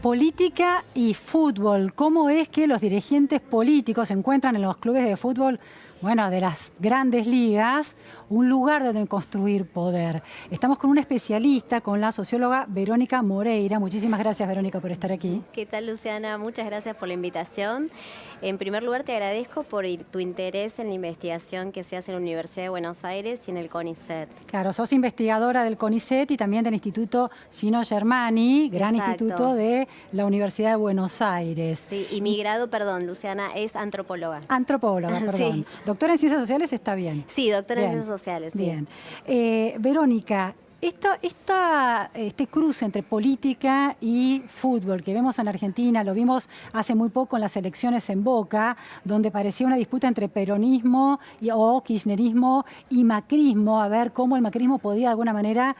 Política y fútbol. ¿Cómo es que los dirigentes políticos encuentran en los clubes de fútbol, bueno, de las grandes ligas, un lugar donde construir poder? Estamos con una especialista, con la socióloga Verónica Moreira. Muchísimas gracias, Verónica, por estar aquí. ¿Qué tal, Luciana? Muchas gracias por la invitación. En primer lugar, te agradezco por tu interés en la investigación que se hace en la Universidad de Buenos Aires y en el CONICET. Claro, sos investigadora del CONICET y también del Instituto Gino Germani, gran Exacto. instituto de la Universidad de Buenos Aires. Sí, y mi grado, perdón, Luciana, es antropóloga. Antropóloga, perdón. Sí. Doctora en Ciencias Sociales está bien. Sí, doctora en Bien, Ciencias Sociales. Sí. Bien. Verónica, este cruce entre política y fútbol que vemos en Argentina, lo vimos hace muy poco en las elecciones en Boca, donde parecía una disputa entre peronismo o kirchnerismo y macrismo, a ver cómo el macrismo podía de alguna manera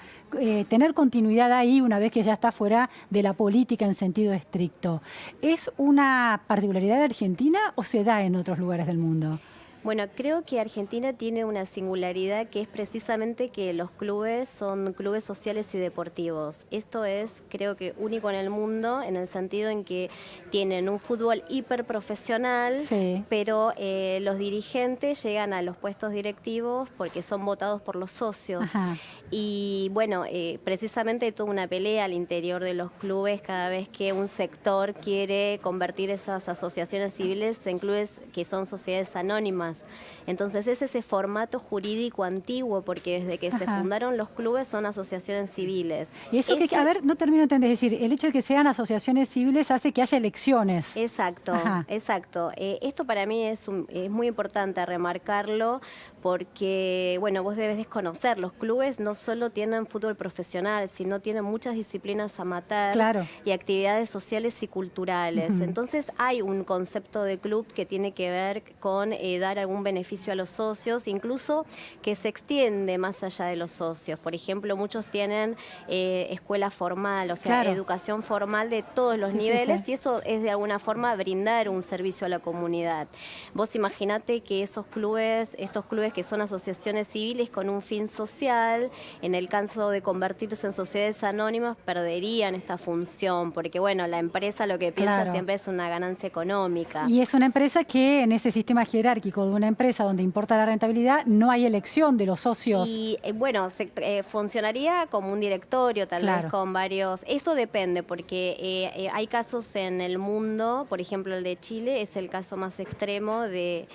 tener continuidad ahí una vez que ya está fuera de la política en sentido estricto. ¿Es una particularidad de Argentina o se da en otros lugares del mundo? Bueno, creo que Argentina tiene una singularidad que es precisamente que los clubes son clubes sociales y deportivos. Esto es, creo que, único en el mundo en el sentido en que tienen un fútbol hiperprofesional, sí, pero los dirigentes llegan a los puestos directivos porque son votados por los socios. Ajá. Y bueno, precisamente hay toda una pelea al interior de los clubes cada vez que un sector quiere convertir esas asociaciones civiles en clubes que son sociedades anónimas. Entonces es ese formato jurídico antiguo, porque desde que se fundaron los clubes son asociaciones civiles. Y eso que, a ver, no termino de entender, es decir, el hecho de que sean asociaciones civiles hace que haya elecciones. Exacto, exacto. Esto para mí es muy importante remarcarlo porque, bueno, vos debes desconocer, los clubes no solo tienen fútbol profesional, sino tienen muchas disciplinas amateur, claro, y actividades sociales y culturales. Entonces hay un concepto de club que tiene que ver con dar algún beneficio a los socios, incluso que se extiende más allá de los socios. Por ejemplo, muchos tienen escuela formal, o sea, claro, educación formal de todos los niveles, y eso es de alguna forma brindar un servicio a la comunidad. Vos imaginate que estos clubes que son asociaciones civiles con un fin social, en el caso de convertirse en sociedades anónimas, perderían esta función, porque bueno, la empresa lo que piensa, claro, siempre es una ganancia económica. Y es una empresa que en ese sistema jerárquico de una empresa donde importa la rentabilidad, no hay elección de los socios. Y bueno, funcionaría como un directorio, tal vez con varios. Eso depende, porque hay casos en el mundo, por ejemplo el de Chile es el caso más extremo de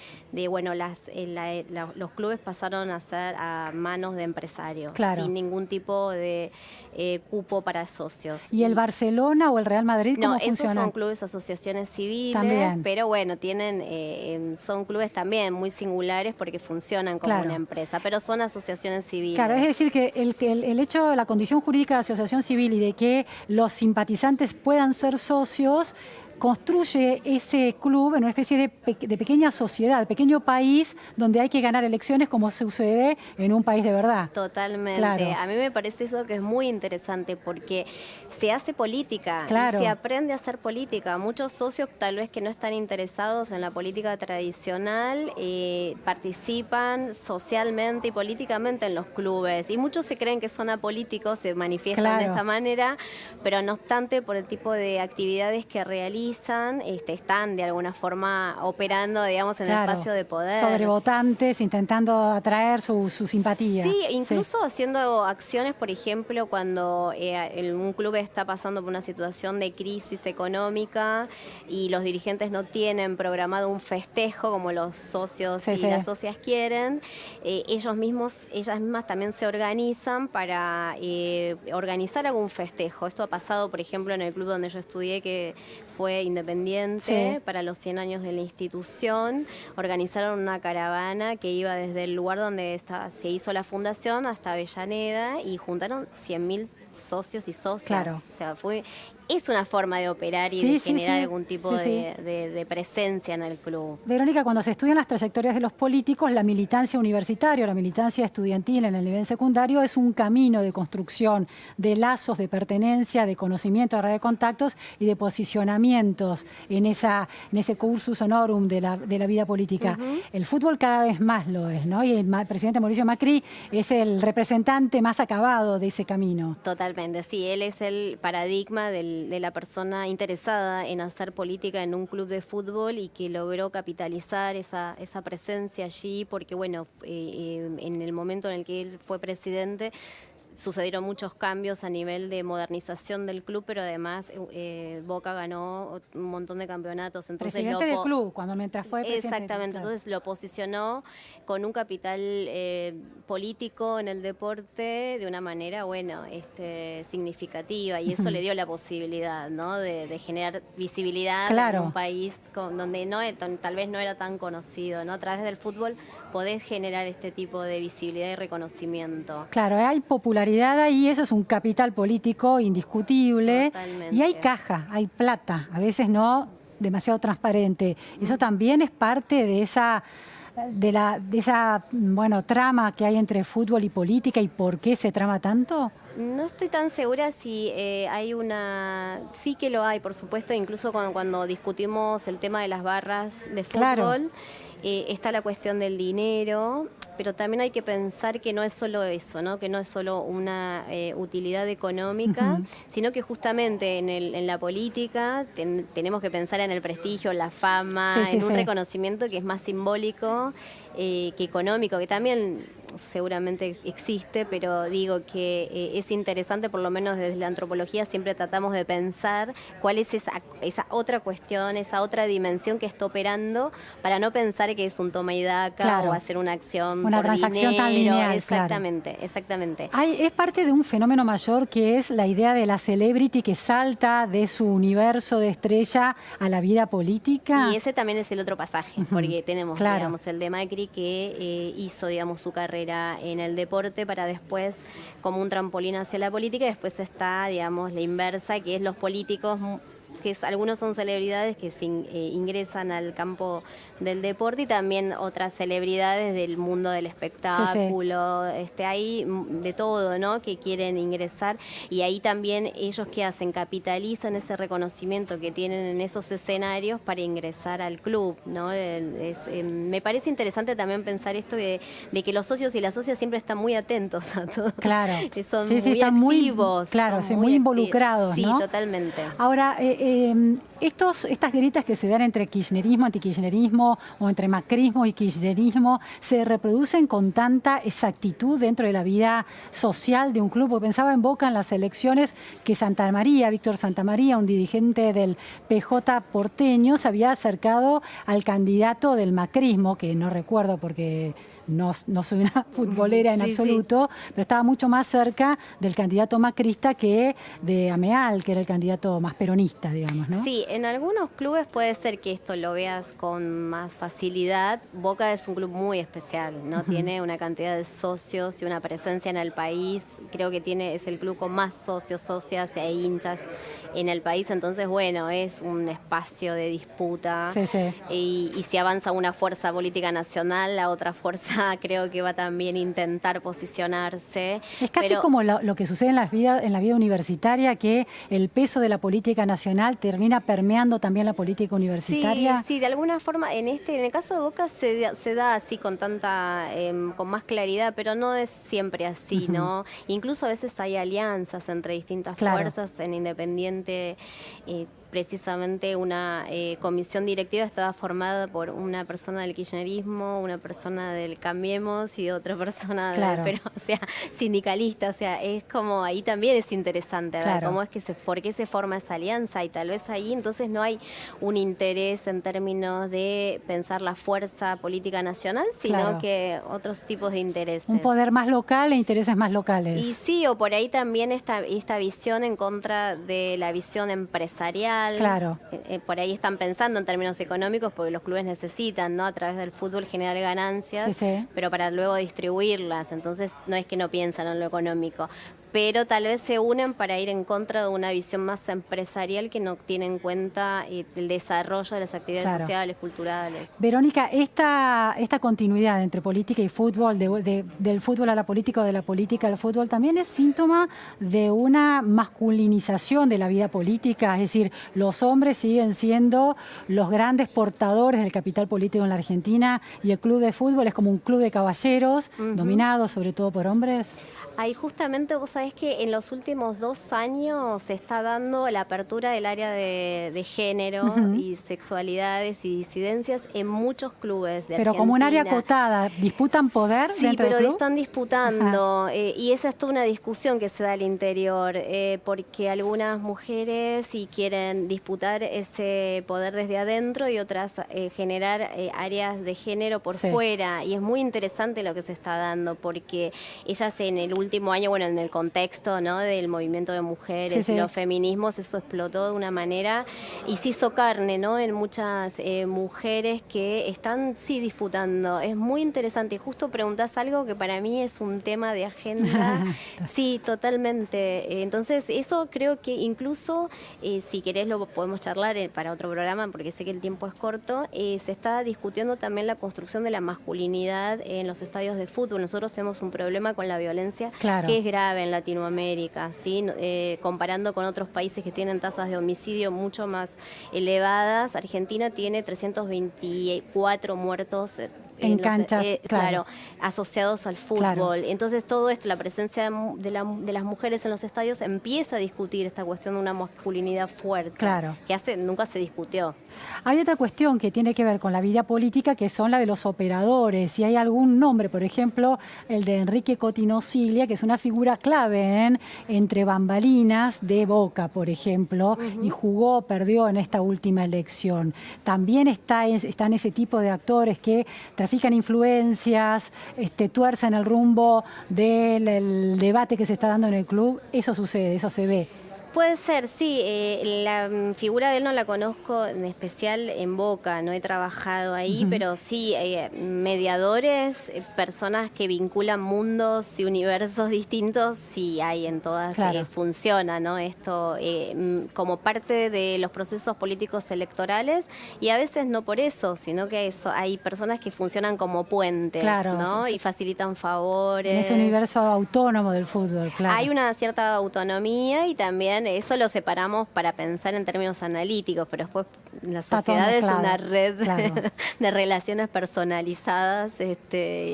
bueno, los clubes pasaron a ser a manos de empresarios, claro, sin ningún tipo de cupo para socios. ¿Y el Barcelona o el Real Madrid cómo funcionan? No, esos son clubes, asociaciones civiles, también, pero bueno, son clubes también muy singulares porque funcionan como, claro, una empresa, pero son asociaciones civiles. Claro, es decir que el hecho, la condición jurídica de asociación civil y de que los simpatizantes puedan ser socios construye ese club en una especie de pequeña sociedad, pequeño país donde hay que ganar elecciones como sucede en un país de verdad. Totalmente. Claro. A mí me parece eso que es muy interesante porque se hace política, claro, y se aprende a hacer política. Muchos socios tal vez que no están interesados en la política tradicional participan socialmente y políticamente en los clubes y muchos se creen que son apolíticos, se manifiestan, claro, de esta manera, pero no obstante por el tipo de actividades que realizan, están de alguna forma operando, digamos, en, claro, el espacio de poder. Sobre votantes, intentando atraer su simpatía. Sí, incluso haciendo acciones, por ejemplo, cuando un club está pasando por una situación de crisis económica y los dirigentes no tienen programado un festejo como los socios y las socias quieren, ellas mismas también se organizan para organizar algún festejo. Esto ha pasado, por ejemplo, en el club donde yo estudié, que fue independiente, para los 100 años de la institución. Organizaron una caravana que iba desde el lugar donde se hizo la fundación hasta Avellaneda y juntaron 100.000 socios y socias. Claro. O sea, es una forma de operar y de generar algún tipo de presencia en el club. Verónica, cuando se estudian las trayectorias de los políticos, la militancia universitaria o la militancia estudiantil en el nivel secundario es un camino de construcción de lazos de pertenencia, de conocimiento, de red de contactos y de posicionamientos en ese cursus honorum de la vida política. El fútbol cada vez más lo es, ¿no? Y el presidente Mauricio Macri es el representante más acabado de ese camino. Totalmente. Totalmente, sí, él es el paradigma de la persona interesada en hacer política en un club de fútbol y que logró capitalizar esa presencia allí, porque bueno, en el momento en el que él fue presidente, sucedieron muchos cambios a nivel de modernización del club, pero además Boca ganó un montón de campeonatos. Entonces Presidente del club, mientras fue presidente. Exactamente, Claro. entonces lo posicionó con un capital político en el deporte de una manera, bueno, significativa, y eso le dio la posibilidad, ¿no?, de generar visibilidad Claro. en un país donde tal vez no era tan conocido, ¿no? A través del fútbol podés generar este tipo de visibilidad y reconocimiento. Claro, hay popularidad ahí, eso es un capital político indiscutible. Totalmente. Y hay caja, hay plata, a veces no demasiado transparente. Eso también es parte de esa bueno, trama que hay entre fútbol y política. ¿Y por qué se trama tanto? No estoy tan segura si hay una... Sí que lo hay, por supuesto, incluso cuando discutimos el tema de las barras de fútbol, Claro. Está la cuestión del dinero, pero también hay que pensar que no es solo eso, ¿no? Que no es solo una utilidad económica, sino que justamente en la política tenemos que pensar en el prestigio, la fama, en un reconocimiento que es más simbólico que económico, que también seguramente existe, pero digo que es interesante, por lo menos desde la antropología siempre tratamos de pensar cuál es esa otra cuestión, esa otra dimensión que está operando, para no pensar que es un toma y daca, claro, o hacer una acción una por transacción dinero. tan lineal. Exactamente, claro. Exactamente. Es parte de un fenómeno mayor que es la idea de la celebrity que salta de su universo de estrella a la vida política. Y ese también es el otro pasaje, porque tenemos, claro, digamos, el de Macri que hizo, digamos, su carrera en el deporte para después, como un trampolín hacia la política, y después está, digamos, la inversa, que es los políticos, que algunos son celebridades que ingresan al campo del deporte, y también otras celebridades del mundo del espectáculo. Hay de todo, ¿no?, que quieren ingresar, y ahí también ellos, ¿qué hacen? Capitalizan ese reconocimiento que tienen en esos escenarios para ingresar al club, ¿no? Me parece interesante también pensar esto de que los socios y las socias siempre están muy atentos a todo. Claro. Son sí, muy están activos. Claro, muy involucrados, Sí, ¿no? totalmente. Ahora, estas grietas que se dan entre kirchnerismo, antikirchnerismo, o entre macrismo y kirchnerismo, se reproducen con tanta exactitud dentro de la vida social de un club. Porque pensaba en Boca, en las elecciones, que Víctor Santamaría, un dirigente del PJ porteño, se había acercado al candidato del macrismo, que no recuerdo porque no soy una futbolera en absoluto, pero estaba mucho más cerca del candidato macrista que de Ameal, que era el candidato más peronista, digamos, ¿no? Sí, en algunos clubes puede ser que esto lo veas con más facilidad. Boca es un club muy especial, ¿no? Tiene una cantidad de socios y una presencia en el país. Creo que es el club con más socios, socias e hinchas en el país. Entonces, bueno, es un espacio de disputa. Y si avanza una fuerza política nacional, la otra fuerza creo que va también a intentar posicionarse. Es casi como lo que sucede en la vida universitaria, que el peso de la política nacional termina permeando también la política universitaria. Sí, de alguna forma, en el caso de Boca se da así con más claridad, pero no es siempre así, ¿no? Incluso a veces hay alianzas entre distintas fuerzas. En Independiente, precisamente una comisión directiva estaba formada por una persona del kirchnerismo, una persona del Cambiemos y otra persona sindicalista. O sea, es como, ahí también es interesante a ver cómo es que por qué se forma esa alianza, y tal vez ahí entonces no hay un interés en términos de pensar la fuerza política nacional, sino que otros tipos de intereses. Un poder más local e intereses más locales. Y sí, o por ahí también esta visión en contra de la visión empresarial. Claro. Por ahí están pensando en términos económicos, porque los clubes necesitan, ¿no?, a través del fútbol generar ganancias, pero para luego distribuirlas. Entonces no es que no piensan en lo económico, pero tal vez se unen para ir en contra de una visión más empresarial que no tiene en cuenta el desarrollo de las actividades sociales, culturales. Verónica, esta continuidad entre política y fútbol, del fútbol a la política o de la política al fútbol, también es síntoma de una masculinización de la vida política. Es decir, los hombres siguen siendo los grandes portadores del capital político en la Argentina, y el club de fútbol es como un club de caballeros, dominado sobre todo por hombres. Ahí justamente vos sabés que en los últimos 2 años se está dando la apertura del área de género y sexualidades y disidencias en muchos clubes de Pero Argentina. como un área acotada, ¿disputan poder Sí, dentro del pero club? están disputando y esa es toda una discusión que se da al interior porque algunas mujeres sí quieren disputar ese poder desde adentro y otras generar áreas de género por fuera, y es muy interesante lo que se está dando porque ellas en el último año, bueno, en el contexto, ¿no?, del movimiento de mujeres y los feminismos, eso explotó de una manera y se hizo carne, ¿no?, en muchas mujeres que están disputando. Es muy interesante y justo preguntás algo que para mí es un tema de agenda. Sí, totalmente. Entonces eso creo que incluso, si querés lo podemos charlar para otro programa porque sé que el tiempo es corto, se está discutiendo también la construcción de la masculinidad en los estadios de fútbol. Nosotros tenemos un problema con la violencia que es grave en Latinoamérica, ¿sí? Comparando con otros países que tienen tasas de homicidio mucho más elevadas, Argentina tiene 324 muertos en canchas, claro, asociados al fútbol. Entonces todo esto, la presencia de las mujeres en los estadios empieza a discutir esta cuestión de una masculinidad fuerte, que nunca se discutió. Hay otra cuestión que tiene que ver con la vida política, que son la de los operadores. Si hay algún nombre, por ejemplo, el de Enrique Cotino Siglia, que es una figura clave entre bambalinas de Boca, por ejemplo, y perdió en esta última elección. También están ese tipo de actores que trafican influencias, tuercen el rumbo del debate que se está dando en el club. Eso sucede, eso se ve. Puede ser, sí. La figura de él no la conozco en especial en Boca, no he trabajado ahí, pero sí, mediadores, personas que vinculan mundos y universos distintos, sí hay en todas, funciona, ¿no? Esto como parte de los procesos políticos electorales, y a veces no por eso, sino que hay personas que funcionan como puentes, ¿no? Y facilitan favores. En ese universo autónomo del fútbol, Hay una cierta autonomía y también eso lo separamos para pensar en términos analíticos, pero después la sociedad es una red de relaciones personalizadas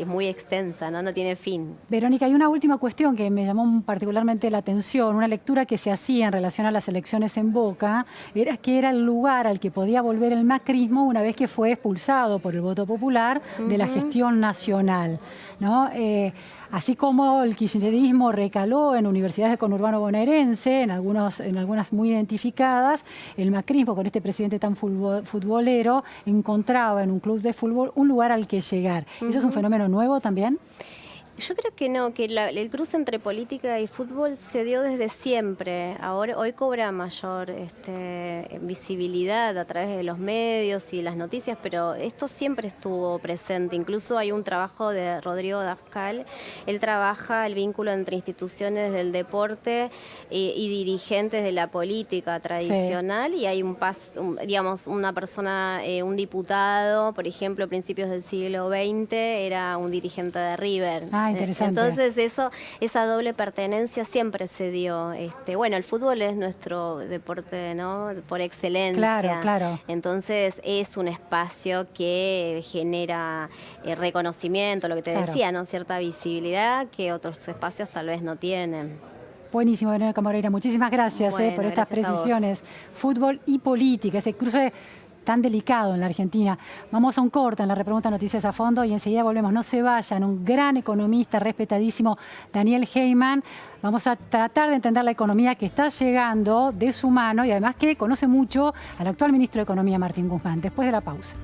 muy extensa, ¿no? No tiene fin. Verónica, hay una última cuestión que me llamó particularmente la atención. Una lectura que se hacía en relación a las elecciones en Boca era que era el lugar al que podía volver el macrismo una vez que fue expulsado por el voto popular de la gestión nacional, ¿no? Así como el kirchnerismo recaló en universidades del conurbano bonaerense, en algunas muy identificadas, el macrismo, con este presidente tan futbolero, encontraba en un club de fútbol un lugar al que llegar. ¿Eso es un fenómeno nuevo también? Yo creo que no, que el cruce entre política y fútbol se dio desde siempre. Hoy cobra mayor visibilidad a través de los medios y las noticias, pero esto siempre estuvo presente. Incluso hay un trabajo de Rodrigo Dascal. Él trabaja el vínculo entre instituciones del deporte y dirigentes de la política tradicional, y hay digamos, una persona, un diputado, por ejemplo, a principios del siglo XX, era un dirigente de River. Interesante. Entonces esa doble pertenencia siempre se dio. Bueno, el fútbol es nuestro deporte, ¿no?, por excelencia. Claro. Entonces es un espacio que genera reconocimiento, lo que te decía, ¿no?, cierta visibilidad que otros espacios tal vez no tienen. Buenísimo, Verónica Moreira. Muchísimas gracias por estas precisiones. Fútbol y política, ese cruce tan delicado en la Argentina. Vamos a un corte en la Repregunta Noticias a Fondo y enseguida volvemos. No se vayan, un gran economista respetadísimo, Daniel Heyman. Vamos a tratar de entender la economía que está llegando de su mano y además que conoce mucho al actual ministro de Economía, Martín Guzmán. Después de la pausa.